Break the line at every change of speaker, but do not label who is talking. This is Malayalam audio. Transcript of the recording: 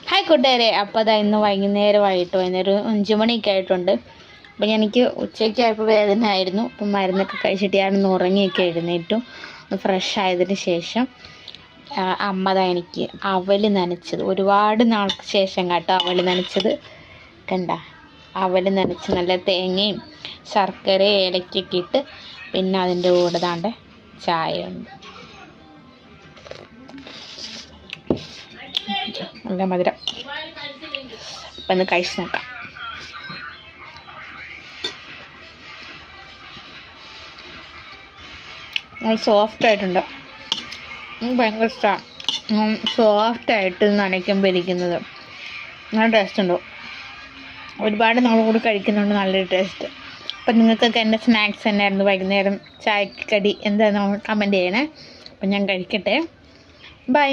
ഹായ് കൂട്ടുകാരെ, അപ്പോൾ അതാ ഇന്ന് വൈകുന്നേരം 5 മണിയൊക്കെ ആയിട്ടുണ്ട്. അപ്പം എനിക്ക് ഉച്ചയ്ക്കായപ്പോൾ വേദന ആയിരുന്നു. അപ്പം മരുന്നൊക്കെ കഴിച്ചിട്ട് ഞാനൊന്ന് ഉറങ്ങിയൊക്കെ എഴുന്നേറ്റു. ഫ്രഷ് ആയതിന് ശേഷം അമ്മ എനിക്ക് അവൽ നനച്ചത്, ഒരുപാട് നാൾക്ക് ശേഷം കേട്ടോ അവൽ നനച്ചത്. കണ്ട, അവൽ നനച്ച് നല്ല തേങ്ങയും ശർക്കരയും ഏലക്കൊക്കെ ഇട്ട്, പിന്നെ അതിൻ്റെ കൂടെ താണ്ട ചായ ഉണ്ട്. നല്ല മധുരം. അപ്പം ഒന്ന് കഴിച്ച് നോക്കാം. നല്ല സോഫ്റ്റ് ആയിട്ടുണ്ട്. ഭയങ്കര ഇഷ്ടമാണ്. സോഫ്റ്റായിട്ട് നനയ്ക്കുമ്പോൾ ഇരിക്കുന്നത് നല്ല ടേസ്റ്റ് ഉണ്ട്. ഒരുപാട് നാൾ കൂടി കഴിക്കുന്നുണ്ട്, നല്ലൊരു ടേസ്റ്റ്. അപ്പം നിങ്ങൾക്കൊക്കെ എൻ്റെ സ്നാക്സ് തന്നെയായിരുന്നു വൈകുന്നേരം ചായക്കടി എന്താണെന്ന് കമൻറ്റ് ചെയ്യണേ. അപ്പം ഞാൻ കഴിക്കട്ടെ. ബൈ.